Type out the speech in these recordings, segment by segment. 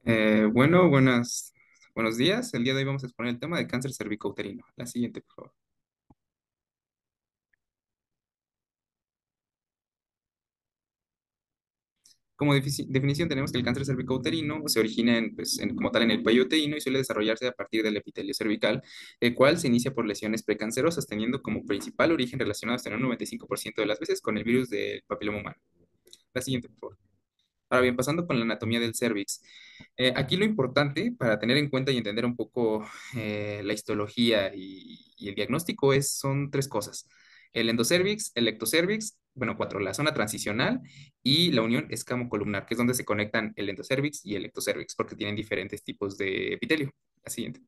Buenos días. El día de hoy vamos a exponer el tema de cáncer cervicouterino. La siguiente, por favor. Como definición tenemos que el cáncer cervicouterino se origina como tal en el cuello uterino y suele desarrollarse a partir del epitelio cervical, el cual se inicia por lesiones precancerosas, teniendo como principal origen relacionado hasta en un 95% de las veces con el virus del papiloma humano. La siguiente, por favor. Ahora bien, pasando con la anatomía del cervix. Aquí lo importante para tener en cuenta y entender un poco la histología y el diagnóstico son tres cosas. El endocervix, el ectocervix, bueno, cuatro, la zona transicional y la unión escamocolumnar, que es donde se conectan el endocervix y el ectocervix, porque tienen diferentes tipos de epitelio. La siguiente.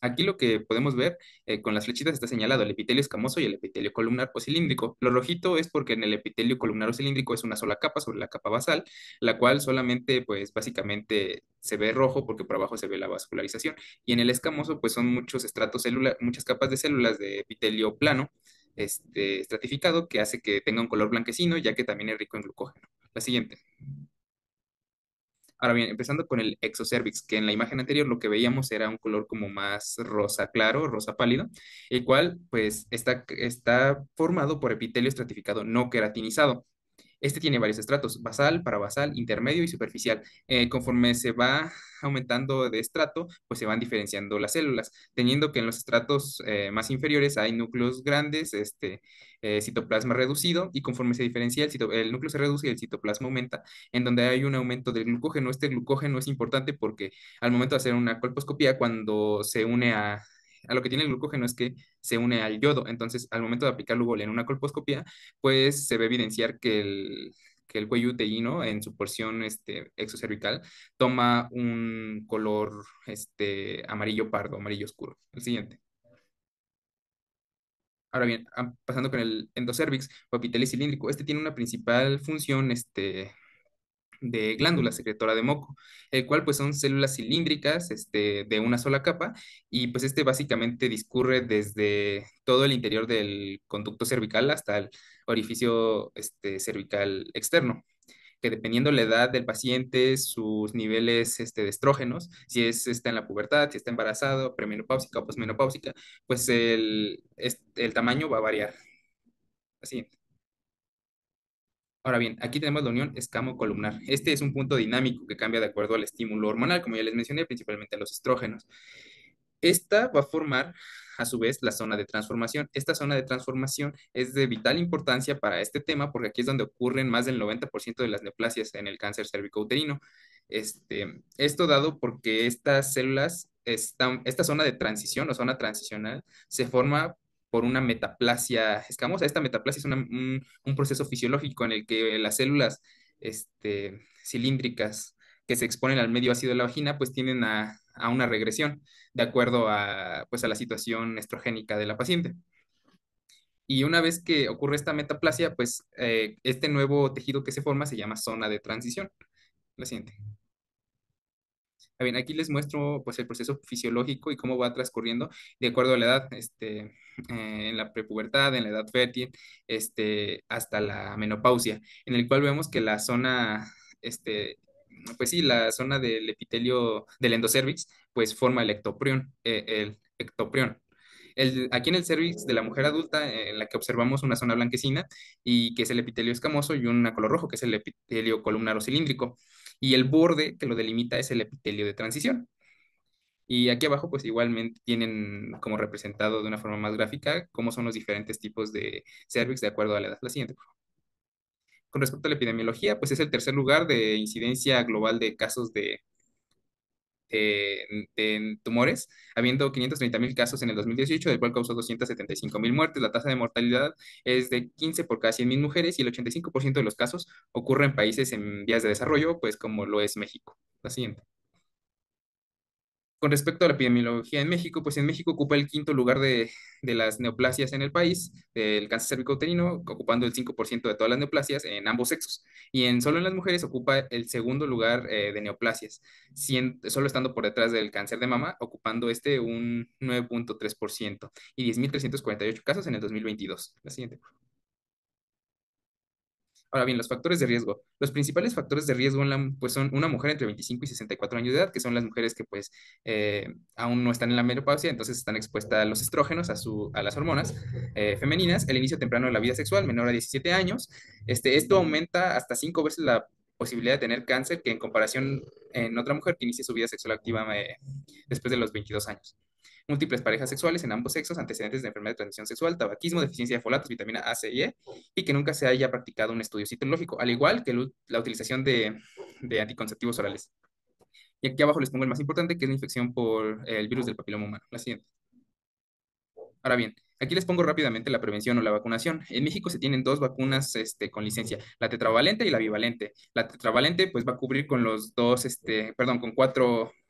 Aquí lo que podemos ver con las flechitas está señalado el epitelio escamoso y el epitelio columnar o cilíndrico. Lo rojito es porque en el epitelio columnar o cilíndrico es una sola capa sobre la capa basal, la cual solamente, pues básicamente se ve rojo porque por abajo se ve la vascularización. Y en el escamoso, pues son muchos estratos celulares, muchas capas de células de epitelio plano, estratificado, que hace que tenga un color blanquecino, ya que también es rico en glucógeno. La siguiente. Ahora bien, empezando con el exocervix, que en la imagen anterior lo que veíamos era un color como más rosa claro, rosa pálido, el cual pues está formado por epitelio estratificado no queratinizado. Este tiene varios estratos, basal, parabasal, intermedio y superficial. Conforme se va aumentando de estrato, pues se van diferenciando las células, teniendo que en los estratos más inferiores hay núcleos grandes, citoplasma reducido, y conforme se diferencia el núcleo se reduce y el citoplasma aumenta, en donde hay un aumento del glucógeno. Este glucógeno es importante porque al momento de hacer una colposcopía, cuando se une a lo que tiene el glucógeno es que se une al yodo. Entonces, al momento de aplicar Lugol en una colposcopía, pues se ve evidenciar que el cuello uterino en su porción exocervical toma un color amarillo pardo, amarillo oscuro. El siguiente. Ahora bien, pasando con el endocervix o epitelio cilíndrico, este tiene una principal función de glándula secretora de moco, el cual pues son células cilíndricas de una sola capa, y pues este básicamente discurre desde todo el interior del conducto cervical hasta el orificio cervical externo, que dependiendo la edad del paciente, sus niveles de estrógenos, si está en la pubertad, si está embarazado, premenopáusica o posmenopáusica, pues el tamaño va a variar. Así. Ahora bien, aquí tenemos la unión escamo-columnar. Este es un punto dinámico que cambia de acuerdo al estímulo hormonal, como ya les mencioné, principalmente a los estrógenos. Esta va a formar, a su vez, la zona de transformación. Esta zona de transformación es de vital importancia para este tema porque aquí es donde ocurren más del 90% de las neoplasias en el cáncer cervicouterino. Esto dado porque estas células, esta zona de transición o zona transicional se forma por una metaplasia escamosa. Esta metaplasia es un proceso fisiológico en el que las células cilíndricas que se exponen al medio ácido de la vagina, pues tienden a una regresión de acuerdo pues, a la situación estrogénica de la paciente. Y una vez que ocurre esta metaplasia, pues este nuevo tejido que se forma se llama zona de transición. La siguiente. Bien, aquí les muestro pues el proceso fisiológico y cómo va transcurriendo de acuerdo a la edad, en la prepubertad, en la edad fértil, hasta la menopausia, en el cual vemos que la zona, pues sí, la zona del epitelio del endocervix, pues forma el ectoprión. Aquí en el cervix de la mujer adulta, en la que observamos una zona blanquecina y que es el epitelio escamoso y una color rojo, que es el epitelio columnar o cilíndrico, y el borde que lo delimita es el epitelio de transición. Y aquí abajo, pues igualmente tienen como representado de una forma más gráfica cómo son los diferentes tipos de cervix de acuerdo a la edad. La siguiente, por favor. Con respecto a la epidemiología, pues es el tercer lugar de incidencia global de casos de tumores, habiendo 530,000 casos en el 2018, del cual causó 275,000 muertes. La tasa de mortalidad es de 15 por cada 100,000 mujeres y el 85% de los casos ocurre en países en vías de desarrollo, pues como lo es México. La siguiente. Con respecto a la epidemiología en México, pues en México ocupa el quinto lugar de las neoplasias en el país, del cáncer cervicouterino, ocupando el 5% de todas las neoplasias en ambos sexos. Y solo en las mujeres ocupa el segundo lugar de neoplasias, solo estando por detrás del cáncer de mama, ocupando un 9,3% y 10,348 casos en el 2022. La siguiente. Ahora bien, los factores de riesgo. Los principales factores de riesgo pues son una mujer entre 25 y 64 años de edad, que son las mujeres que pues aún no están en la menopausia, entonces están expuestas a los estrógenos, a las hormonas femeninas, el inicio temprano de la vida sexual, menor a 17 años. Esto aumenta hasta 5 veces la posibilidad de tener cáncer que en comparación en otra mujer que inicie su vida sexual activa después de los 22 años. Múltiples parejas sexuales en ambos sexos, antecedentes de enfermedad de transmisión sexual, tabaquismo, deficiencia de folatos, vitamina A, C y E, y que nunca se haya practicado un estudio citológico, al igual que la utilización de anticonceptivos orales. Y aquí abajo les pongo el más importante, que es la infección por el virus del papiloma humano. La siguiente. Ahora bien, aquí les pongo rápidamente la prevención o la vacunación. En México se tienen dos vacunas con licencia, la tetravalente y la bivalente. La tetravalente pues va a cubrir con los dos, perdón, con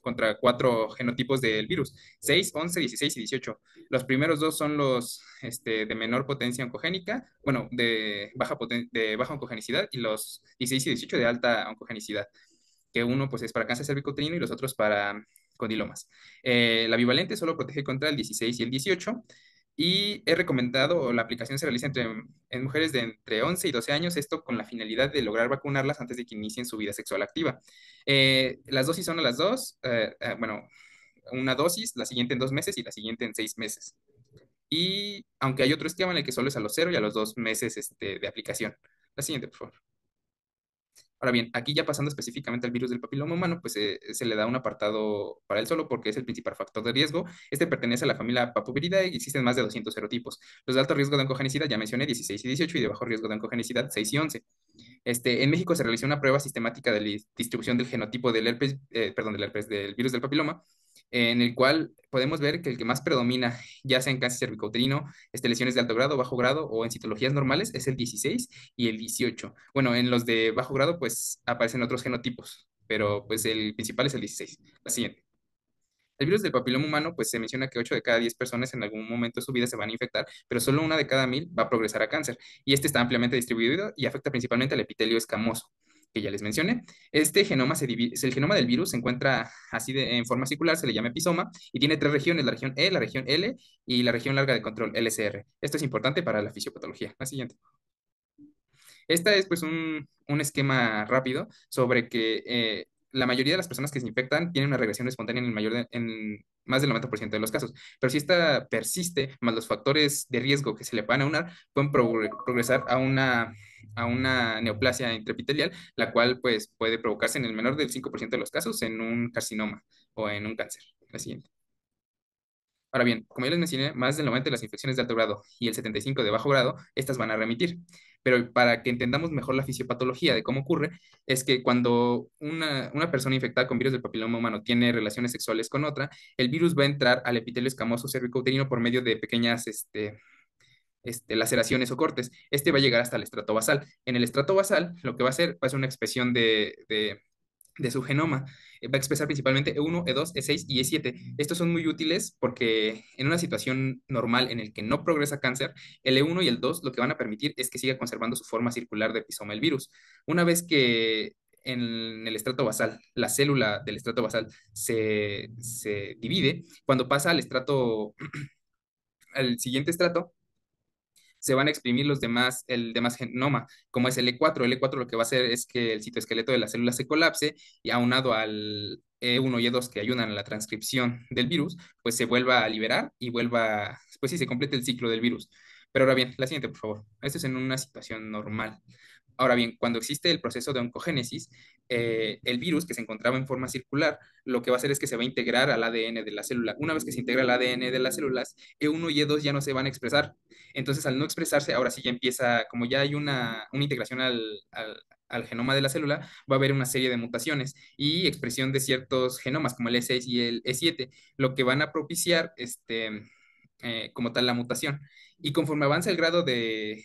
contra cuatro genotipos del virus, 6, 11, 16 y 18. Los primeros dos son los de menor potencia oncogénica, bueno, de baja oncogenicidad, y los 16 y 18 de alta oncogenicidad, que uno pues es para cáncer cervicouterino y los otros para condilomas. La bivalente solo protege contra el 16 y el 18 y es recomendado, o la aplicación se realiza en mujeres de entre 11 y 12 años, esto con la finalidad de lograr vacunarlas antes de que inicien su vida sexual activa. Las dosis son a las dos, bueno, una dosis, la siguiente en 2 meses y la siguiente en 6 meses. Y aunque hay otro esquema en el que solo es a los 0 y a los 2 meses de aplicación. La siguiente, por favor. Ahora bien, aquí ya pasando específicamente al virus del papiloma humano, pues se le da un apartado para él solo porque es el principal factor de riesgo. Este pertenece a la familia Papuviridae y existen más de 200 serotipos. Los de alto riesgo de oncogenicidad ya mencioné 16 y 18 y de bajo riesgo de oncogenicidad 6 y 11. En México se realizó una prueba sistemática de la distribución del genotipo del herpes, perdón, del virus del papiloma, en el cual podemos ver que el que más predomina, ya sea en cáncer cervicouterino, lesiones de alto grado, bajo grado o en citologías normales, es el 16 y el 18. Bueno, en los de bajo grado, pues aparecen otros genotipos, pero pues el principal es el 16. La siguiente. El virus del papiloma humano, pues se menciona que 8 de cada 10 personas en algún momento de su vida se van a infectar, pero solo una de cada 1000 va a progresar a cáncer. Y este está ampliamente distribuido y afecta principalmente al epitelio escamoso, que ya les mencioné. Este genoma el genoma del virus se encuentra así en forma circular, se le llama episoma, y tiene tres regiones, la región E, la región L y la región larga de control, LCR. Esto es importante para la fisiopatología. La siguiente. Esta es pues un esquema rápido sobre que la mayoría de las personas que se infectan tienen una regresión espontánea en más del 90% de los casos. Pero si esta persiste, más los factores de riesgo que se le van a aunar, pueden progresar a una neoplasia intraepitelial, la cual pues puede provocarse en el menor del 5% de los casos en un carcinoma o en un cáncer. La siguiente. Ahora bien, como ya les mencioné, más del 90 de las infecciones de alto grado y el 75 de bajo grado, estas van a remitir. Pero para que entendamos mejor la fisiopatología de cómo ocurre, es que cuando una persona infectada con virus del papiloma humano tiene relaciones sexuales con otra, el virus va a entrar al epitelio escamoso cervicouterino por medio de pequeñas laceraciones o cortes. Este va a llegar hasta el estrato basal. En el estrato basal, lo que va a hacer va a ser una expresión de su genoma. Va a expresar principalmente E1, E2, E6 y E7. Estos son muy útiles porque en una situación normal en el que no progresa cáncer, el E1 y el 2 lo que van a permitir es que siga conservando su forma circular de episoma el virus. Una vez que en el estrato basal, la célula del estrato basal se divide, cuando pasa al siguiente estrato, se van a exprimir el demás genoma, como es el E4. El E4 lo que va a hacer es que el citoesqueleto de la célula se colapse y aunado al E1 y E2 que ayudan a la transcripción del virus, pues se vuelva a liberar y pues sí, se complete el ciclo del virus. Pero ahora bien, la siguiente, por favor. Esto es en una situación normal. Ahora bien, cuando existe el proceso de oncogénesis, el virus que se encontraba en forma circular, lo que va a hacer es que se va a integrar al ADN de la célula. Una vez que se integra al ADN de las células, E1 y E2 ya no se van a expresar. Entonces, al no expresarse, ahora sí ya empieza, como ya hay una integración al genoma de la célula, va a haber una serie de mutaciones y expresión de ciertos genomas como el E6 y el E7, lo que van a propiciar como tal la mutación. Y conforme avanza el grado de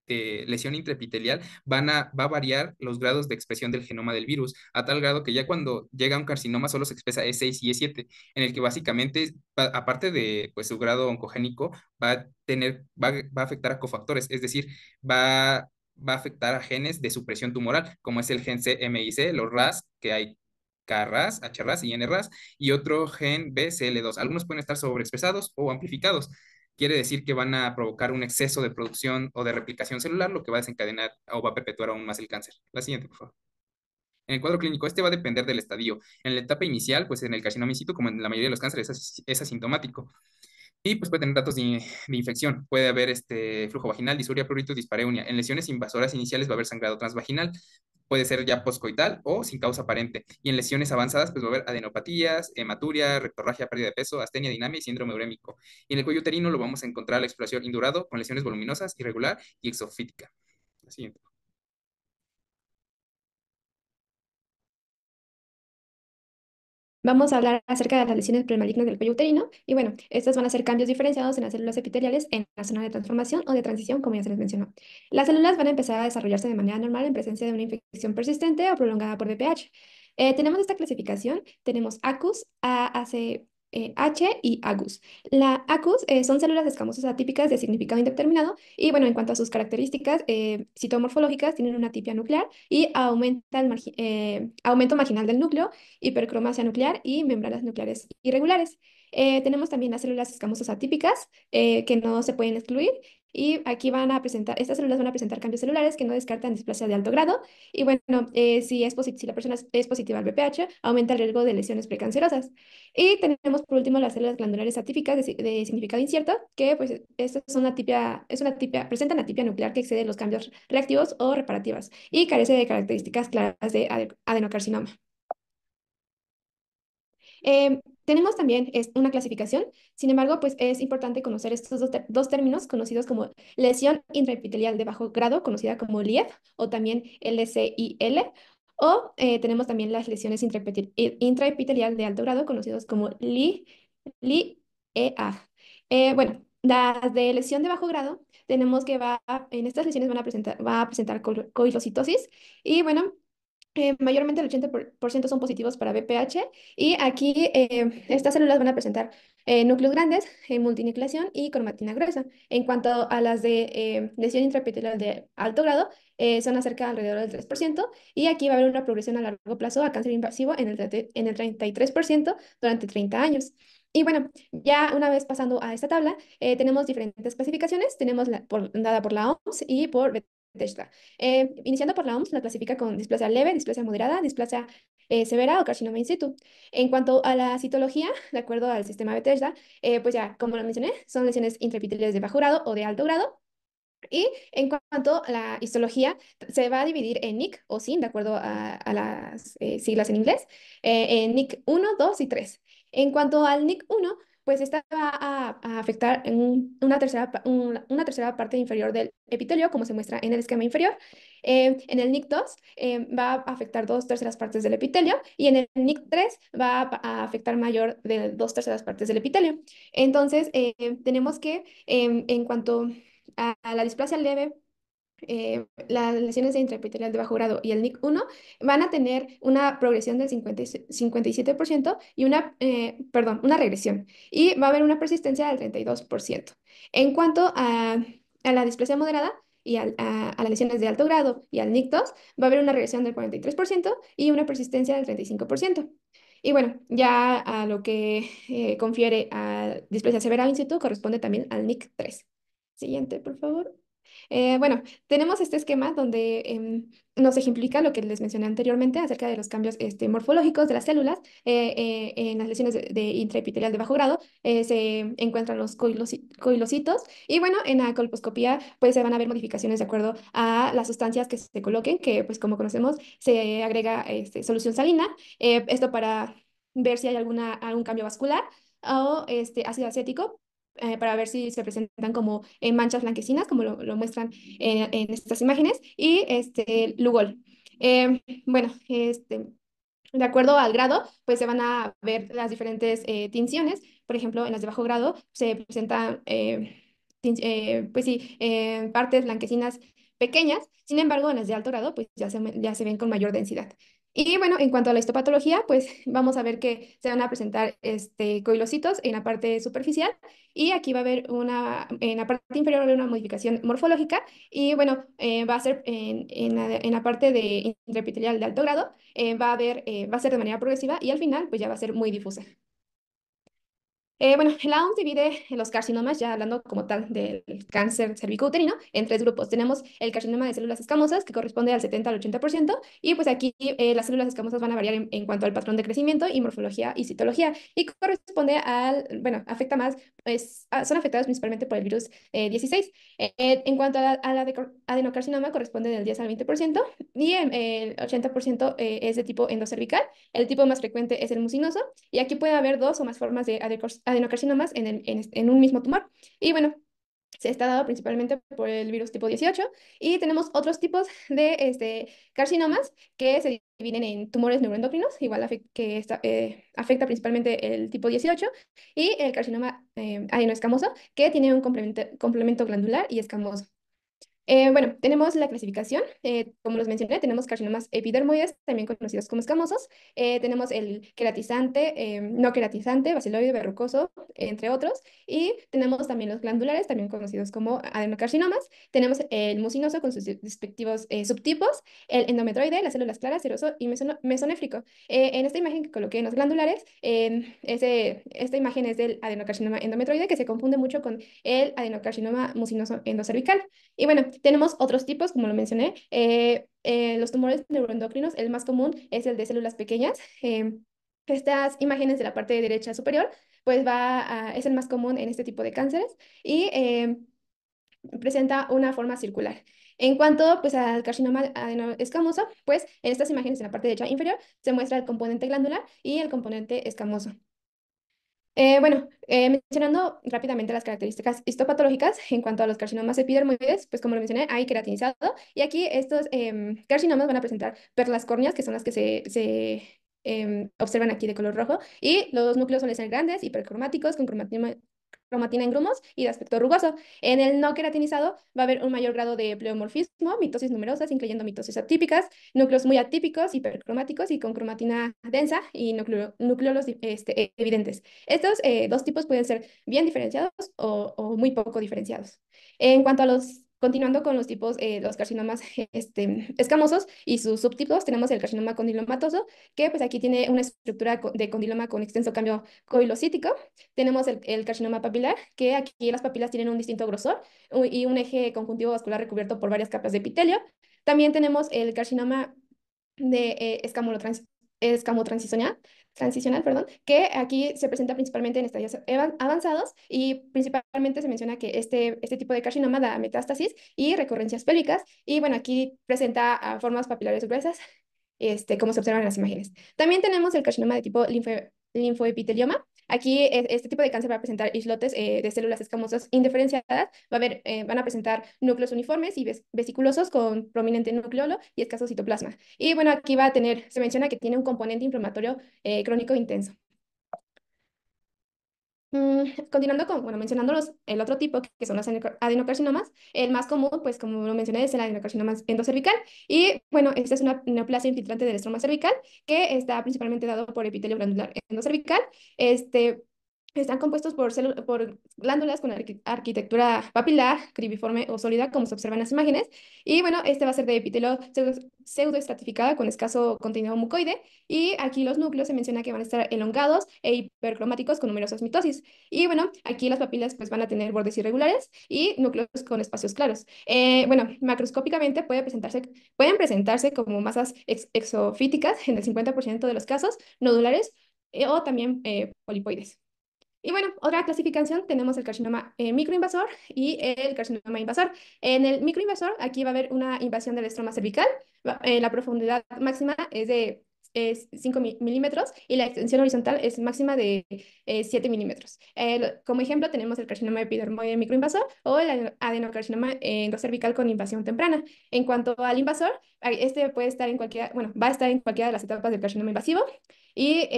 lesión intraepitelial, va a variar los grados de expresión del genoma del virus, a tal grado que ya cuando llega un carcinoma solo se expresa E6 y E7, en el que básicamente, aparte de pues, su grado oncogénico, va a afectar a cofactores, es decir, va a afectar a genes de supresión tumoral, como es el gen CMIC, los RAS, que hay KRAS, HRAS y NRAS, y otro gen BCL2. Algunos pueden estar sobreexpresados o amplificados. quiere decir que van a provocar un exceso de producción o de replicación celular, lo que va a desencadenar o va a perpetuar aún más el cáncer. La siguiente, por favor. En el cuadro clínico, este va a depender del estadio. En la etapa inicial, pues en el carcinoma in situ, como en la mayoría de los cánceres, es asintomático. Y pues puede tener datos de infección. Puede haber flujo vaginal, disuria, prurito, dispareunia. En lesiones invasoras iniciales va a haber sangrado transvaginal. Puede ser ya poscoital o sin causa aparente. Y en lesiones avanzadas, pues va a haber adenopatías, hematuria, rectorragia, pérdida de peso, astenia, dinámica y síndrome urémico. Y en el cuello uterino lo vamos a encontrar la exploración indurado con lesiones voluminosas, irregular y exofítica. La siguiente. Vamos a hablar acerca de las lesiones premalignas del cuello uterino y bueno, estos van a ser cambios diferenciados en las células epiteliales en la zona de transformación o de transición, como ya se les mencionó. Las células van a empezar a desarrollarse de manera normal en presencia de una infección persistente o prolongada por VPH. Tenemos esta clasificación, tenemos ACUS, AACH y AGUS. La ACUS son células escamosas atípicas de significado indeterminado y bueno, en cuanto a sus características citomorfológicas, tienen una tipia nuclear y aumento marginal del núcleo, hipercromasia nuclear y membranas nucleares irregulares. Tenemos también las células escamosas atípicas que no se pueden excluir y aquí van a presentar, estas células van a presentar cambios celulares que no descartan displasia de alto grado y bueno, si la persona es positiva al VPH, aumenta el riesgo de lesiones precancerosas. Y tenemos por último las células glandulares atípicas de significado incierto, que pues esta es una tipia, presentan atipia nuclear que excede los cambios reactivos o reparativas y carece de características claras de adenocarcinoma. Tenemos también una clasificación, sin embargo, pues es importante conocer estos dos términos conocidos como lesión intraepitelial de bajo grado, conocida como LIEF o también LCIL, o tenemos también las lesiones intraepitelial de alto grado, conocidos como LIEA. Bueno, las de lesión de bajo grado, tenemos que en estas lesiones va a presentar coilocitosis y bueno, mayormente el 80% son positivos para BPH y aquí estas células van a presentar núcleos grandes, multinucleación y cromatina gruesa. En cuanto a las de lesión intraepitelial de alto grado, son acerca alrededor del 3% y aquí va a haber una progresión a largo plazo a cáncer invasivo en el 33% durante 30 años. Y bueno, ya una vez pasando a esta tabla, tenemos diferentes clasificaciones. Tenemos dada por la OMS y por Bethesda. Iniciando por la OMS, la clasifica con displasia leve, displasia moderada, displasia severa o carcinoma in situ. En cuanto a la citología, de acuerdo al sistema Bethesda, pues ya, como lo mencioné, son lesiones intraepiteliales de bajo grado o de alto grado. Y en cuanto a la histología, se va a dividir en NIC o SIN, de acuerdo a las siglas en inglés, en NIC 1, 2 y 3. En cuanto al NIC 1, pues esta va a afectar en una tercera parte inferior del epitelio, como se muestra en el esquema inferior. En el NIC 2 va a afectar dos terceras partes del epitelio y en el NIC 3 va a afectar mayor de dos terceras partes del epitelio. Entonces, tenemos que en cuanto a la displasia leve, las lesiones de intraepitelial de bajo grado y el NIC 1 van a tener una progresión del 57% y una regresión. Y va a haber una persistencia del 32%. En cuanto a la displasia moderada y a las lesiones de alto grado y al NIC 2, va a haber una regresión del 43% y una persistencia del 35%. Y bueno, ya a lo que confiere a displasia severa in situ corresponde también al NIC 3. Siguiente, por favor. Bueno, tenemos este esquema donde nos ejemplifica lo que les mencioné anteriormente acerca de los cambios morfológicos de las células. En las lesiones de intraepitelial de bajo grado se encuentran los coilocitos y bueno, en la colposcopía pues se van a ver modificaciones de acuerdo a las sustancias que se coloquen, que pues como conocemos se agrega solución salina, esto para ver si hay algún cambio vascular o ácido acético para ver si se presentan como manchas blanquecinas, como lo muestran en estas imágenes, y Lugol. Bueno, de acuerdo al grado, pues se van a ver las diferentes tinciones. Por ejemplo, en las de bajo grado se presentan, pues sí, partes blanquecinas pequeñas. Sin embargo, en las de alto grado, pues ya se ven con mayor densidad. Y bueno, en cuanto a la histopatología, pues vamos a ver que se van a presentar coilocitos en la parte superficial y aquí va a haber en la parte inferior va a haber una modificación morfológica y bueno, va a ser en la parte de intraepitelial de alto grado va a ser de manera progresiva y al final pues ya va a ser muy difusa. Bueno, la OMS divide los carcinomas, ya hablando como tal del cáncer cervicouterino, en tres grupos. Tenemos el carcinoma de células escamosas, que corresponde al 70 al 80%, y pues aquí las células escamosas van a variar en cuanto al patrón de crecimiento y morfología y citología, y corresponde al, bueno, afecta más, pues, son afectadas principalmente por el virus 16. En cuanto al adenocarcinoma, corresponde del 10 al 20%, y el 80% es de tipo endocervical. El tipo más frecuente es el mucinoso, y aquí puede haber dos o más formas de adenocarcinomas en un mismo tumor. Y bueno, se está dado principalmente por el virus tipo 18 y tenemos otros tipos de carcinomas que se dividen en tumores neuroendocrinos, igual afecta principalmente el tipo 18 y el carcinoma adenoescamoso que tiene un complemento glandular y escamoso. Bueno, tenemos la clasificación, como los mencioné, tenemos carcinomas epidermoides, también conocidos como escamosos, tenemos el queratizante, no queratizante, basiloide, verrucoso, entre otros, y tenemos también los glandulares, también conocidos como adenocarcinomas, tenemos el mucinoso con sus respectivos subtipos, el endometroide, las células claras, seroso y mesonéfrico. En esta imagen que coloqué en los glandulares, esta imagen es del adenocarcinoma endometroide, que se confunde mucho con el adenocarcinoma mucinoso endocervical. Y bueno, tenemos otros tipos, como lo mencioné. Los tumores neuroendocrinos, el más común es el de células pequeñas. Estas imágenes de la parte derecha superior, pues es el más común en este tipo de cánceres y presenta una forma circular. En cuanto pues, al carcinoma adenoescamoso, pues en estas imágenes en la parte derecha inferior se muestra el componente glandular y el componente escamoso. Bueno, mencionando rápidamente las características histopatológicas en cuanto a los carcinomas epidermoides, pues como lo mencioné, hay queratinizado y aquí estos carcinomas van a presentar perlas córneas, que son las que se observan aquí de color rojo, y los núcleos suelen ser grandes, hipercromáticos, con cromatina en grumos y de aspecto rugoso. En el no queratinizado va a haber un mayor grado de pleomorfismo, mitosis numerosas, incluyendo mitosis atípicas, núcleos muy atípicos, hipercromáticos y con cromatina densa y nucleolos evidentes. Estos dos tipos pueden ser bien diferenciados o muy poco diferenciados. En cuanto a continuando con los tipos, los carcinomas escamosos y sus subtipos, tenemos el carcinoma condilomatoso, que pues aquí tiene una estructura de condiloma con extenso cambio coilocítico. Tenemos el carcinoma papilar, que aquí las papilas tienen un distinto grosor y un eje conjuntivo vascular recubierto por varias capas de epitelio. También tenemos el carcinoma de transicional, perdón, que aquí se presenta principalmente en estadios avanzados y principalmente se menciona que este tipo de carcinoma da metástasis y recurrencias pélvicas y bueno, aquí presenta formas papilares gruesas, como se observan en las imágenes. También tenemos el carcinoma de tipo linfoepitelioma. Aquí este tipo de cáncer va a presentar islotes de células escamosas indiferenciadas, van a presentar núcleos uniformes y vesiculosos con prominente nucleolo y escaso citoplasma. Y bueno, aquí se menciona que tiene un componente inflamatorio crónico intenso. Continuando con, bueno, mencionando el otro tipo, que son los adenocarcinomas, el más común, pues como lo mencioné, es el adenocarcinoma endocervical. Y bueno, esta es una neoplasia infiltrante del estroma cervical que está principalmente dado por epitelio glandular endocervical. Este, Están compuestos por glándulas con arquitectura papilar, cribiforme o sólida, como se observa en las imágenes. Y bueno, este va a ser de epitelio pseudoestratificada con escaso contenido mucoide. Y aquí los núcleos se menciona que van a estar elongados e hipercromáticos con numerosas mitosis. Y bueno, aquí las papilas pues van a tener bordes irregulares y núcleos con espacios claros. Bueno, macroscópicamente pueden presentarse como masas exofíticas en el 50% de los casos, nodulares o también polipoides. Y bueno, otra clasificación tenemos el carcinoma microinvasor y el carcinoma invasor. En el microinvasor, aquí va a haber una invasión del estroma cervical. La profundidad máxima es 5 milímetros y la extensión horizontal es máxima de 7 milímetros. Como ejemplo, tenemos el carcinoma epidermoide microinvasor o el adenocarcinoma endocervical con invasión temprana. En cuanto al invasor, este puede estar en cualquiera, bueno, va a estar en cualquiera de las etapas del carcinoma invasivo y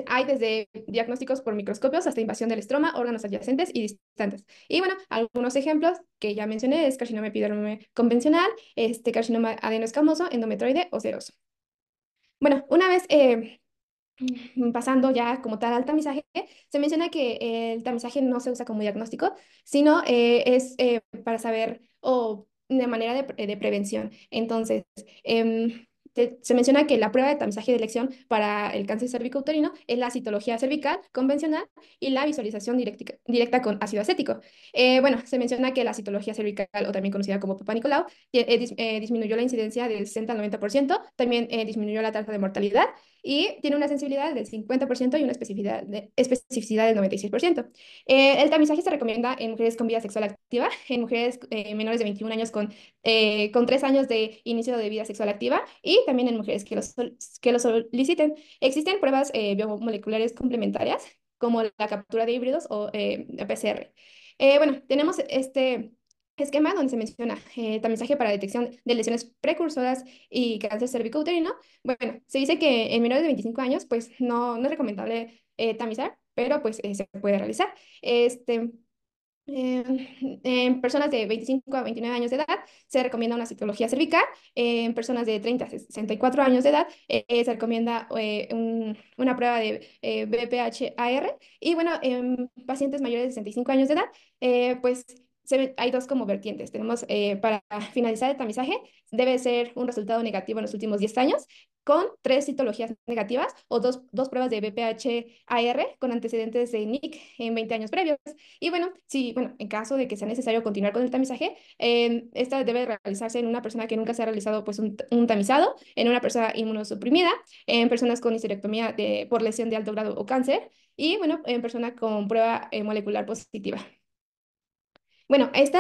hay desde diagnósticos por microscopios hasta invasión del estroma, órganos adyacentes y distantes. Y bueno, algunos ejemplos que ya mencioné es carcinoma epidermoide convencional, carcinoma adenoescamoso, endometroide o seroso. Bueno, una vez pasando ya como tal al tamizaje, se menciona que el tamizaje no se usa como diagnóstico, sino es para saber o de manera de prevención. Entonces, se menciona que la prueba de tamizaje de elección para el cáncer cervicouterino es la citología cervical convencional y la visualización directa con ácido acético. Bueno, se menciona que la citología cervical, o también conocida como Papa Nicolau, disminuyó la incidencia del 60 al 90%, también disminuyó la tasa de mortalidad y tiene una sensibilidad del 50% y una especificidad del 96%. El tamizaje se recomienda en mujeres con vida sexual activa, en mujeres menores de 21 años con 3 años de inicio de vida sexual activa y también en mujeres que lo soliciten. Existen pruebas biomoleculares complementarias como la captura de híbridos o PCR. Bueno, tenemos este esquema donde se menciona tamizaje para detección de lesiones precursoras y cáncer cervicouterino. Bueno, se dice que en menores de 25 años, pues no es recomendable tamizar, pero pues se puede realizar. Este, en personas de 25 a 29 años de edad se recomienda una citología cervical. En personas de 30 a 64 años de edad se recomienda una prueba de BPH-AR. Y bueno, en pacientes mayores de 65 años de edad, pues hay dos como vertientes. Tenemos para finalizar el tamizaje, debe ser un resultado negativo en los últimos 10 años con 3 citologías negativas o dos pruebas de BPH-AR con antecedentes de NIC en 20 años previos. Y bueno, sí, bueno, en caso de que sea necesario continuar con el tamizaje, esta debe realizarse en una persona que nunca se ha realizado pues un tamizado, en una persona inmunosuprimida, en personas con histerectomía por lesión de alto grado o cáncer, y bueno, en persona con prueba molecular positiva. Bueno, este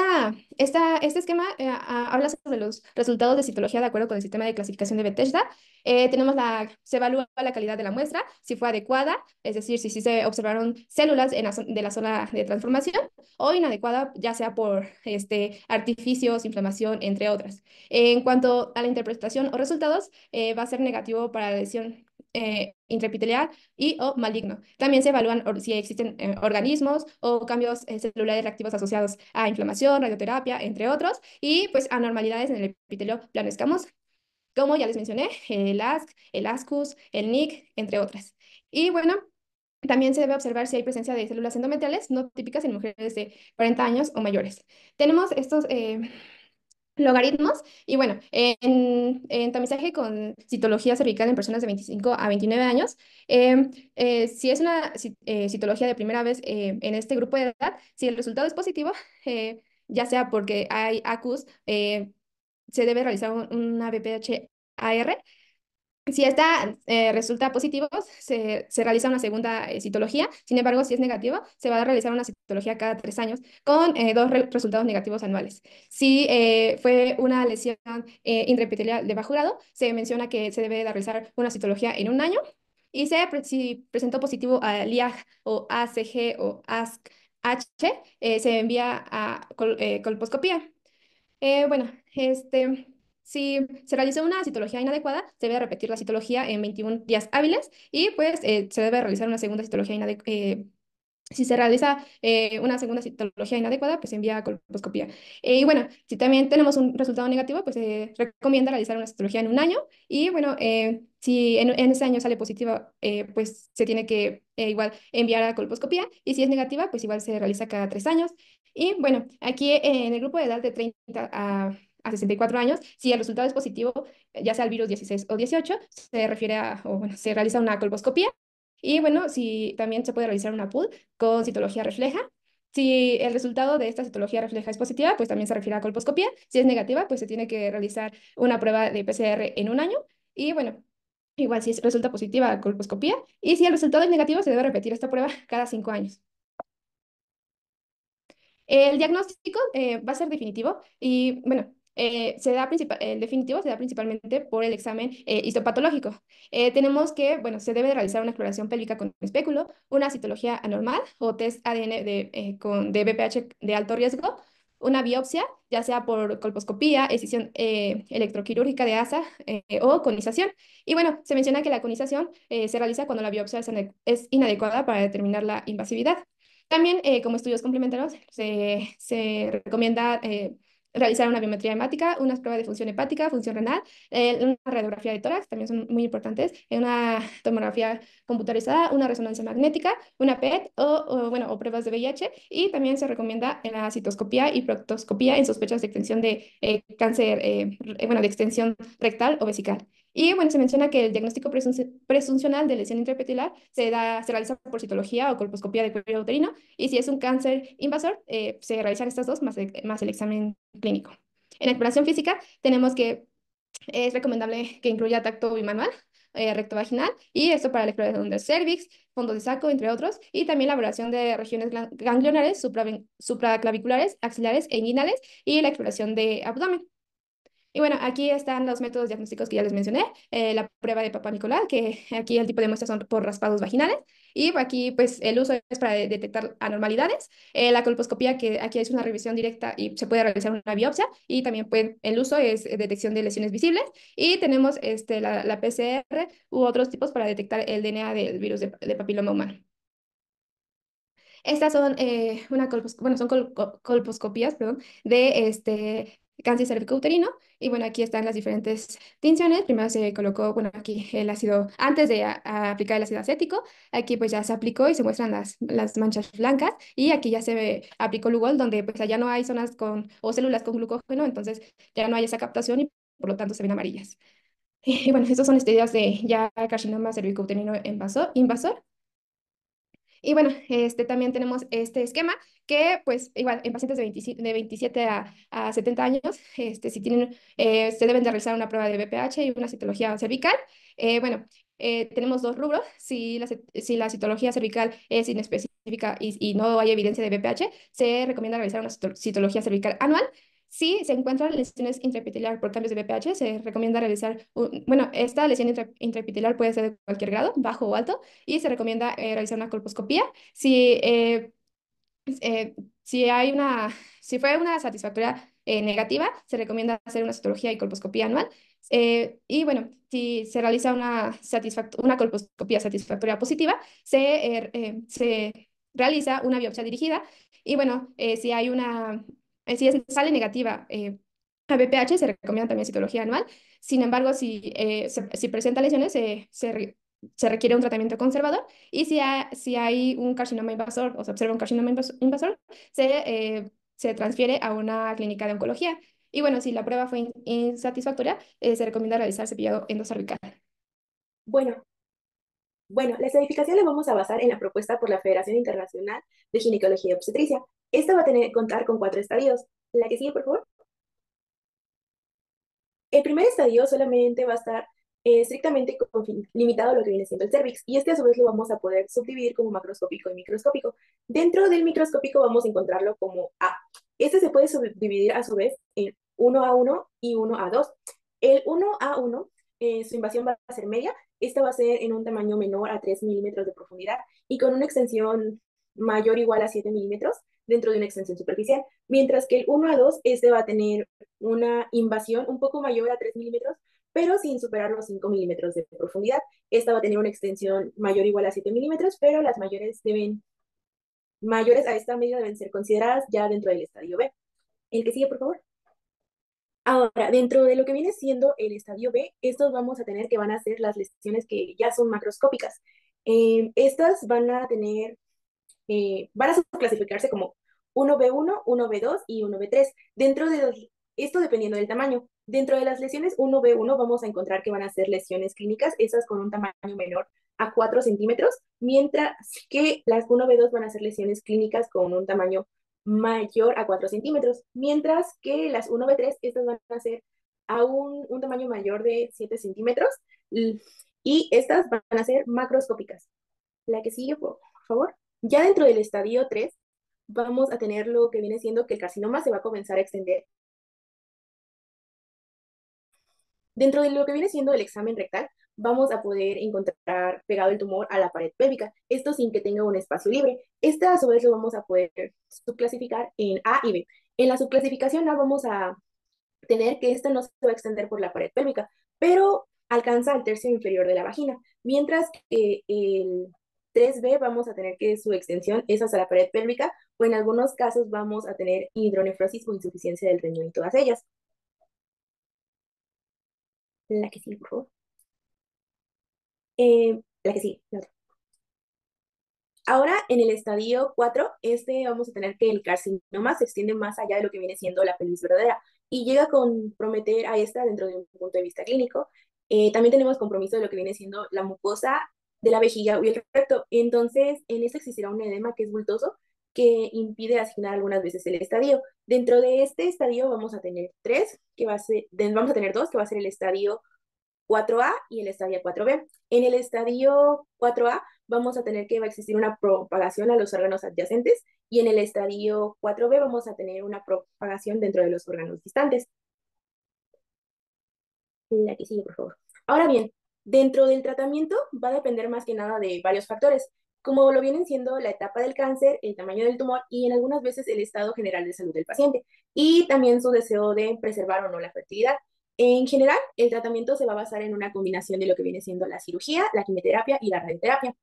esquema habla sobre los resultados de citología de acuerdo con el sistema de clasificación de Bethesda. Se evalúa la calidad de la muestra, si fue adecuada, es decir, si se observaron células de la zona de transformación o inadecuada, ya sea por artificios, inflamación, entre otras. En cuanto a la interpretación o resultados, va a ser negativo para la lesión intraepitelial y o maligno. También se evalúan si existen organismos o cambios celulares reactivos asociados a inflamación, radioterapia, entre otros, y pues anormalidades en el epitelio plano escamoso, como ya les mencioné, el ASC, el ASCUS, el NIC, entre otras. Y bueno, también se debe observar si hay presencia de células endometriales no típicas en mujeres de 40 años o mayores. Tenemos estos logaritmos. Y bueno, en tamizaje con citología cervical en personas de 25 a 29 años, si es una citología de primera vez en este grupo de edad, si el resultado es positivo, ya sea porque hay ACUS, se debe realizar una BPH-AR. Si esta resulta positivo, se realiza una segunda citología. Sin embargo, si es negativo, se va a realizar una citología cada 3 años con dos resultados negativos anuales. Si fue una lesión intraepitelial de bajo grado, se menciona que se debe de realizar una citología en un año. Y si presentó positivo a LIAG o ACG o ASC-H, se envía a colposcopía. Bueno, si se realizó una citología inadecuada, se debe repetir la citología en 21 días hábiles y pues se debe realizar una segunda citología inadecuada. Si se realiza una segunda citología inadecuada, pues se envía a colposcopía. Y bueno, si también tenemos un resultado negativo, pues se recomienda realizar una citología en un año. Y bueno, si en ese año sale positiva, pues se tiene que igual enviar a colposcopía. Y si es negativa, pues igual se realiza cada 3 años. Y bueno, aquí en el grupo de edad de 30 a 64 años, si el resultado es positivo, ya sea el virus 16 o 18, se refiere o bueno, se realiza una colposcopía. Y bueno, si también se puede realizar una PUD con citología refleja. Si el resultado de esta citología refleja es positiva, pues también se refiere a colposcopía. Si es negativa, pues se tiene que realizar una prueba de PCR en un año. Y bueno, igual si resulta positiva, colposcopía. Y si el resultado es negativo, se debe repetir esta prueba cada 5 años. El diagnóstico va a ser definitivo y, bueno, el definitivo se da principalmente por el examen histopatológico. Tenemos que, bueno, se debe realizar una exploración pélvica con espéculo, una citología anormal o test ADN de BPH de alto riesgo, una biopsia, ya sea por colposcopía, escisión electroquirúrgica de ASA o conización. Y bueno, se menciona que la conización se realiza cuando la biopsia es inadecuada para determinar la invasividad. También, como estudios complementarios, se recomienda realizar una biometría hemática, unas pruebas de función hepática, función renal, una radiografía de tórax, también son muy importantes, una tomografía computarizada, una resonancia magnética, una PET bueno, o pruebas de VIH, y también se recomienda la citoscopía y proctoscopía en sospechas de extensión de cáncer, bueno, de extensión rectal o vesical. Y bueno, se menciona que el diagnóstico presuncional de lesión intraepitelar se realiza por citología o colposcopía de cuello uterino, y si es un cáncer invasor, se realizan estas dos más el examen clínico. En la exploración física tenemos que es recomendable que incluya tacto bimanual, rectovaginal, y esto para la exploración del cervix, fondo de saco, entre otros, y también la valoración de regiones ganglionares, supraclaviculares, axilares e inguinales, y la exploración de abdomen. Y bueno, aquí están los métodos diagnósticos que ya les mencioné, la prueba de Papá Nicolau, que aquí el tipo de muestras son por raspados vaginales, y aquí pues el uso es para detectar anormalidades, la colposcopía, que aquí es una revisión directa y se puede realizar una biopsia, y también pues, el uso es detección de lesiones visibles, y tenemos la PCR u otros tipos para detectar el DNA del virus de papiloma humano. Estas son bueno, son colposcopías, perdón, de cáncer cervicouterino. Y bueno, aquí están las diferentes tinciones. Primero se colocó, bueno, aquí el ácido, antes de a aplicar el ácido acético, aquí pues ya se aplicó y se muestran las manchas blancas. Y aquí ya aplicó Lugol, donde pues allá no hay zonas o células con glucógeno, entonces ya no hay esa captación y por lo tanto se ven amarillas. Y bueno, estos son estudios de ya carcinoma cervicouterino invasor. Y bueno, también tenemos este esquema que, pues, igual, en pacientes de 27 a 70 años, si tienen, se deben de realizar una prueba de BPH y una citología cervical. Bueno, tenemos dos rubros. Si la citología cervical es inespecífica y no hay evidencia de BPH, se recomienda realizar una citología cervical anual. Si se encuentran lesiones intraepiteliar por cambios de BPH, se recomienda realizar, bueno, esta lesión intraepiteliar puede ser de cualquier grado, bajo o alto, y se recomienda realizar una colposcopía. Eh, si hay si fue una satisfactoria negativa, se recomienda hacer una citología y colposcopía anual. Y bueno, si se realiza una colposcopía satisfactoria positiva, se realiza una biopsia dirigida. Y bueno, sale negativa a BPH, se recomienda también citología anual. Sin embargo, si presenta lesiones, se requiere un tratamiento conservador, y si hay un carcinoma invasor o se observa un carcinoma invasor, se transfiere a una clínica de oncología. Y bueno, si la prueba fue insatisfactoria, se recomienda realizar cepillado endocervical. Bueno, bueno, la estadificación la vamos a basar en la propuesta por la Federación Internacional de Ginecología y Obstetricia. Esta va a contar con 4 estadios. La que sigue, por favor. El primer estadio solamente va a estar estrictamente limitado a lo que viene siendo el cervix, y este a su vez lo vamos a poder subdividir como macroscópico y microscópico. Dentro del microscópico vamos a encontrarlo como A. Este se puede subdividir a su vez en 1A1 y 1A2. El 1A1, su invasión va a ser media. Esta va a ser en un tamaño menor a 3 milímetros de profundidad y con una extensión mayor o igual a 7 milímetros dentro de una extensión superficial, mientras que el 1A2, este va a tener una invasión un poco mayor a 3 milímetros, pero sin superar los 5 milímetros de profundidad. Esta va a tener una extensión mayor o igual a 7 milímetros, pero las mayores a esta medida deben ser consideradas ya dentro del estadio B. El que sigue, por favor. Ahora, dentro de lo que viene siendo el estadio B, estos vamos a tener que van a ser las lesiones que ya son macroscópicas. Estas van a clasificarse como 1B1, 1B2 y 1B3. Esto dependiendo del tamaño. Dentro de las lesiones 1B1 vamos a encontrar que van a ser lesiones clínicas, esas con un tamaño menor a 4 centímetros, mientras que las 1B2 van a ser lesiones clínicas con un tamaño mayor a 4 centímetros, mientras que las 1B3, estas van a ser a un tamaño mayor de 7 centímetros, y estas van a ser macroscópicas. La que sigue, por favor. Ya dentro del estadio 3, vamos a tener lo que viene siendo que el carcinoma se va a comenzar a extender. Dentro de lo que viene siendo el examen rectal, vamos a poder encontrar pegado el tumor a la pared pélvica, esto sin que tenga un espacio libre. Este a su vez lo vamos a poder subclasificar en A y B. En la subclasificación A vamos a tener que este no se va a extender por la pared pélvica, pero alcanza al tercio inferior de la vagina, mientras que el 3B vamos a tener que su extensión es hasta la pared pélvica, o en algunos casos vamos a tener hidronefrosis o insuficiencia del riñón y todas ellas. La que sigue, por favor. La que sigue, la otra. Ahora, en el estadio 4, vamos a tener que el carcinoma se extiende más allá de lo que viene siendo la pelvis verdadera y llega a comprometer a esta dentro de un punto de vista clínico. También tenemos compromiso de lo que viene siendo la mucosa de la vejiga y el recto. Entonces, en esto existirá un edema que es bultoso que impide asignar algunas veces el estadio. Dentro de este estadio vamos a tener vamos a tener dos, que va a ser el estadio 4A y el estadio 4B. En el estadio 4A vamos a tener que va a existir una propagación a los órganos adyacentes y en el estadio 4B vamos a tener una propagación dentro de los órganos distantes. La que sigue, por favor. Ahora bien, dentro del tratamiento va a depender más que nada de varios factores, como lo vienen siendo la etapa del cáncer, el tamaño del tumor y en algunas veces el estado general de salud del paciente y también su deseo de preservar o no la fertilidad. En general, el tratamiento se va a basar en una combinación de lo que viene siendo la cirugía, la quimioterapia y la radioterapia.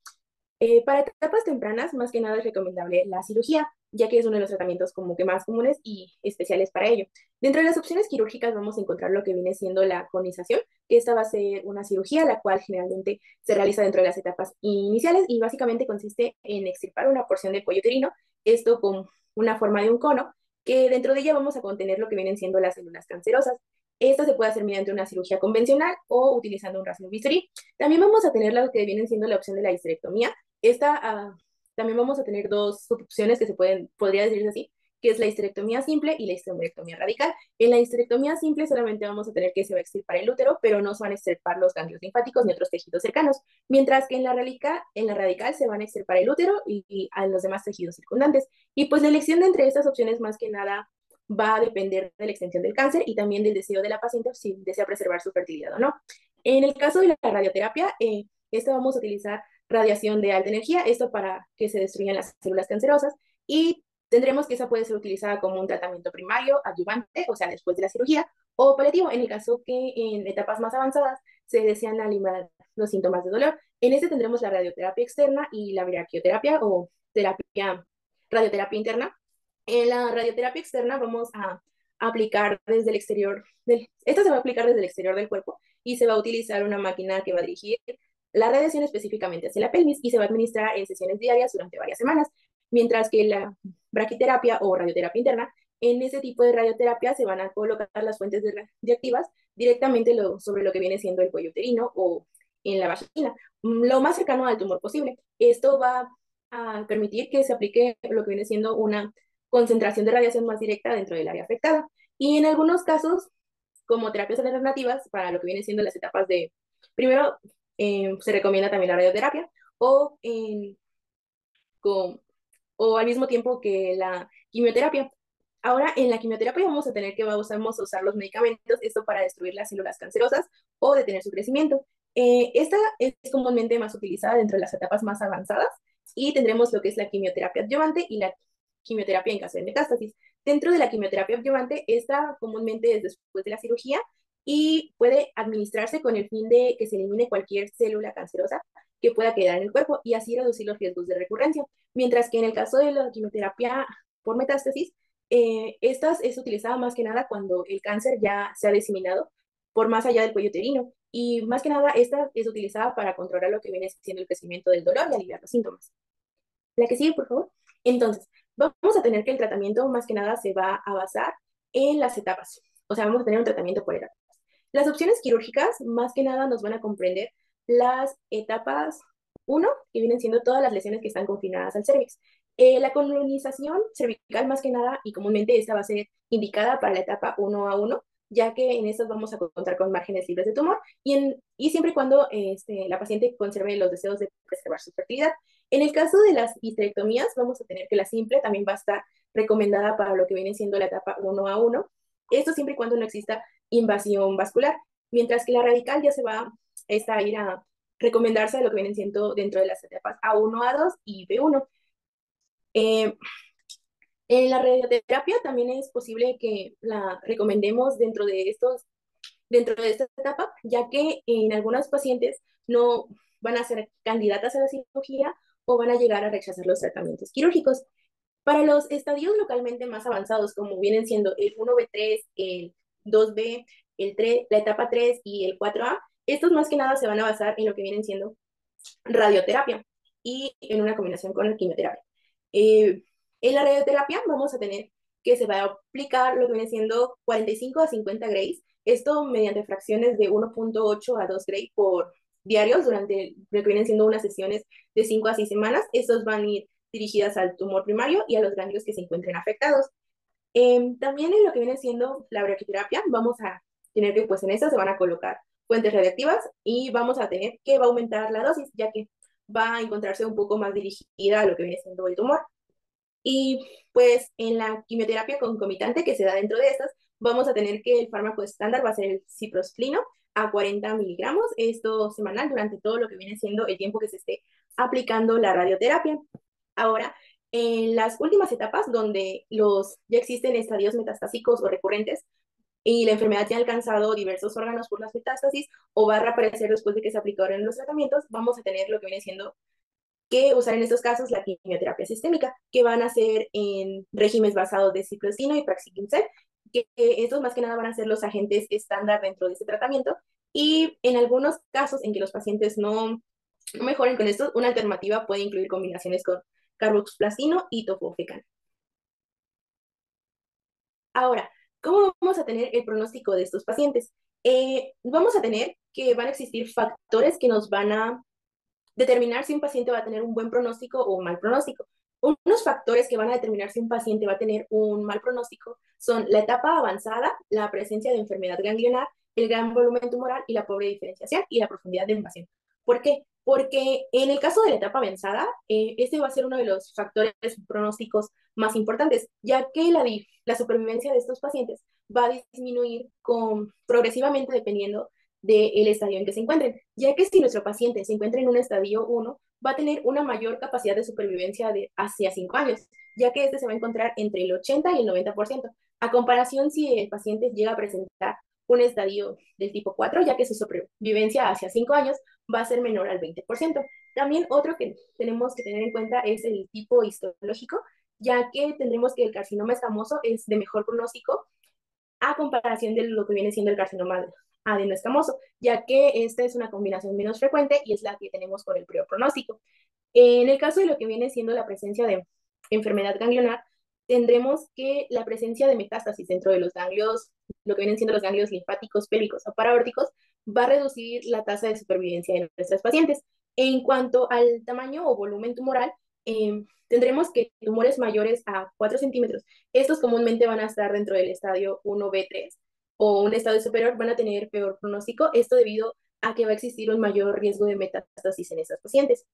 Para etapas tempranas, más que nada es recomendable la cirugía, ya que es uno de los tratamientos como que más comunes y especiales para ello. Dentro de las opciones quirúrgicas vamos a encontrar lo que viene siendo la conización, que esta va a ser una cirugía, la cual generalmente se realiza dentro de las etapas iniciales y básicamente consiste en extirpar una porción del cuello uterino, esto con una forma de un cono, que dentro de ella vamos a contener lo que vienen siendo las células cancerosas. Esta se puede hacer mediante una cirugía convencional o utilizando un bisturí. También vamos a tener lo que vienen siendo la opción de la histerectomía, también vamos a tener dos subopciones que podría decirse así, que es la histerectomía simple y la histerectomía radical. En la histerectomía simple solamente vamos a tener que se va a extirpar el útero, pero no se van a extirpar los ganglios linfáticos ni otros tejidos cercanos, mientras que en la radical se van a extirpar el útero y a los demás tejidos circundantes. Y pues la elección de entre estas opciones más que nada va a depender de la extensión del cáncer y también del deseo de la paciente si desea preservar su fertilidad o no. En el caso de la radioterapia, esta vamos a utilizar radiación de alta energía, esto para que se destruyan las células cancerosas y tendremos que esa puede ser utilizada como un tratamiento primario, adyuvante, o sea, después de la cirugía, o paliativo, en el caso que en etapas más avanzadas se desean aliviar los síntomas de dolor. En este tendremos la radioterapia externa y la braquioterapia o radioterapia interna. En la radioterapia externa vamos a aplicar desde el exterior, esta se va a aplicar desde el exterior del cuerpo y se va a utilizar una máquina que va a dirigir la radiación específicamente hacia la pelvis y se va a administrar en sesiones diarias durante varias semanas, mientras que la braquiterapia o radioterapia interna, en ese tipo de radioterapia se van a colocar las fuentes radioactivas directamente sobre lo que viene siendo el cuello uterino o en la vagina, lo más cercano al tumor posible. Esto va a permitir que se aplique lo que viene siendo una concentración de radiación más directa dentro del área afectada. Y en algunos casos, como terapias alternativas para lo que viene siendo las etapas de, primero, se recomienda también la radioterapia o, con, o al mismo tiempo que la quimioterapia. Ahora, en la quimioterapia vamos a tener que vamos a usar los medicamentos, esto para destruir las células cancerosas o detener su crecimiento. Esta es comúnmente más utilizada dentro de las etapas más avanzadas y tendremos lo que es la quimioterapia adyuvante y la quimioterapia en caso de metástasis. Dentro de la quimioterapia adyuvante, esta comúnmente es después de la cirugía y puede administrarse con el fin de que se elimine cualquier célula cancerosa que pueda quedar en el cuerpo y así reducir los riesgos de recurrencia. Mientras que en el caso de la quimioterapia por metástasis, esta es utilizada más que nada cuando el cáncer ya se ha diseminado por más allá del cuello uterino. Y más que nada, esta es utilizada para controlar lo que viene siendo el crecimiento del dolor y aliviar los síntomas. La que sigue, por favor. Entonces, vamos a tener que el tratamiento más que nada se va a basar en las etapas. O sea, vamos a tener un tratamiento por etapas. Las opciones quirúrgicas más que nada nos van a comprender las etapas 1, que vienen siendo todas las lesiones que están confinadas al cervix. La colonización cervical más que nada, y comúnmente esta va a ser indicada para la etapa 1A1, ya que en estas vamos a contar con márgenes libres de tumor y siempre y cuando la paciente conserve los deseos de preservar su fertilidad. En el caso de las histerectomías, vamos a tener que la simple también va a estar recomendada para lo que viene siendo la etapa 1A1, esto siempre y cuando no exista invasión vascular, mientras que la radical ya se va a ir a recomendarse a lo que vienen siendo dentro de las etapas A1, A2 y B1. En la radioterapia también es posible que la recomendemos dentro de esta etapa, ya que en algunos pacientes no van a ser candidatas a la cirugía o van a llegar a rechazar los tratamientos quirúrgicos. Para los estadios localmente más avanzados, como vienen siendo el 1B3, el 2B, el 3, la etapa 3 y el 4A, estos más que nada se van a basar en lo que vienen siendo radioterapia y en una combinación con la quimioterapia. En la radioterapia vamos a tener que se va a aplicar lo que viene siendo 45 a 50 grays Esto mediante fracciones de 1.8 a 2 Gray por diarios durante lo que vienen siendo unas sesiones de 5 a 6 semanas. Estos van a ir dirigidas al tumor primario y a los ganglios que se encuentren afectados. También en lo que viene siendo la brachiterapia, vamos a tener que, pues en esta se van a colocar fuentes radiactivas y vamos a tener que va a aumentar la dosis, ya que va a encontrarse un poco más dirigida a lo que viene siendo el tumor. Y pues en la quimioterapia concomitante que se da dentro de estas, vamos a tener que el fármaco estándar va a ser el ciprofloxacino a 40 miligramos, esto semanal durante todo lo que viene siendo el tiempo que se esté aplicando la radioterapia. Ahora, en las últimas etapas donde ya existen estadios metastásicos o recurrentes y la enfermedad ya ha alcanzado diversos órganos por las metástasis o va a reaparecer después de que se aplicaron los tratamientos, vamos a tener lo que viene siendo que usar en estos casos la quimioterapia sistémica, que van a ser en regímenes basados de ciclocino y praxiquince, que estos más que nada van a ser los agentes estándar dentro de este tratamiento. Y en algunos casos en que los pacientes no mejoren con esto, una alternativa puede incluir combinaciones con carboxplacino y tofofecan. Ahora, ¿cómo vamos a tener el pronóstico de estos pacientes? Vamos a tener que van a existir factores que nos van a determinar si un paciente va a tener un buen pronóstico o un mal pronóstico. Unos factores que van a determinar si un paciente va a tener un mal pronóstico son la etapa avanzada, la presencia de enfermedad ganglionar, el gran volumen tumoral y la pobre diferenciación y la profundidad de invasión. ¿Por qué? Porque en el caso de la etapa avanzada, este va a ser uno de los factores pronósticos más importantes, ya que la supervivencia de estos pacientes va a disminuir progresivamente dependiendo del estadio en que se encuentren, ya que si nuestro paciente se encuentra en un estadio 1, va a tener una mayor capacidad de supervivencia de hacia 5 años, ya que este se va a encontrar entre el 80 y el 90%, a comparación si el paciente llega a presentar un estadio del tipo 4, ya que su supervivencia hacia 5 años va a ser menor al 20%. También otro que tenemos que tener en cuenta es el tipo histológico, ya que tendremos que el carcinoma escamoso es de mejor pronóstico a comparación de lo que viene siendo el carcinoma adenoescamoso, ya que esta es una combinación menos frecuente y es la que tenemos con el peor pronóstico. En el caso de lo que viene siendo la presencia de enfermedad ganglionar, tendremos que la presencia de metástasis dentro de los ganglios, lo que vienen siendo los ganglios linfáticos, pélvicos o paraórticos, va a reducir la tasa de supervivencia de nuestros pacientes. En cuanto al tamaño o volumen tumoral, tendremos que tumores mayores a 4 centímetros. Estos comúnmente van a estar dentro del estadio 1B3 o un estadio superior, van a tener peor pronóstico, esto debido a que va a existir un mayor riesgo de metástasis en estos pacientes.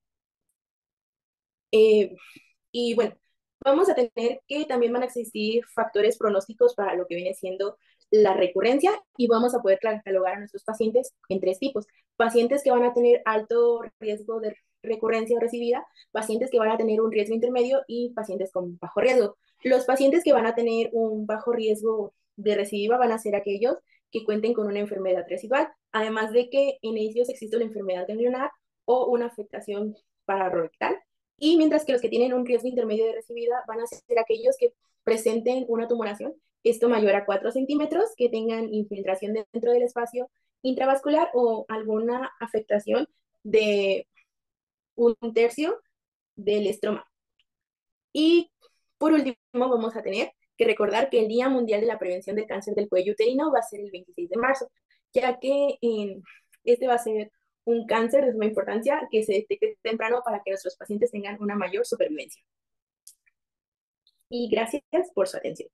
Y bueno, vamos a tener que también van a existir factores pronósticos para lo que viene siendo la recurrencia y vamos a poder catalogar a nuestros pacientes en 3 tipos. Pacientes que van a tener alto riesgo de recurrencia recibida, pacientes que van a tener un riesgo intermedio y pacientes con bajo riesgo. Los pacientes que van a tener un bajo riesgo de recidiva van a ser aquellos que cuenten con una enfermedad residual, además de que en ellos existe una enfermedad ganglionar o una afectación pararrectal. Y mientras que los que tienen un riesgo intermedio de recibida van a ser aquellos que presenten una tumoración, esto mayor a 4 centímetros, que tengan infiltración dentro del espacio intravascular o alguna afectación de un tercio del estroma. Y por último vamos a tener que recordar que el Día Mundial de la Prevención del Cáncer del Cuello Uterino va a ser el 26 de marzo, ya que este va a ser un cáncer de suma importancia que se detecte temprano para que nuestros pacientes tengan una mayor supervivencia. Y gracias por su atención.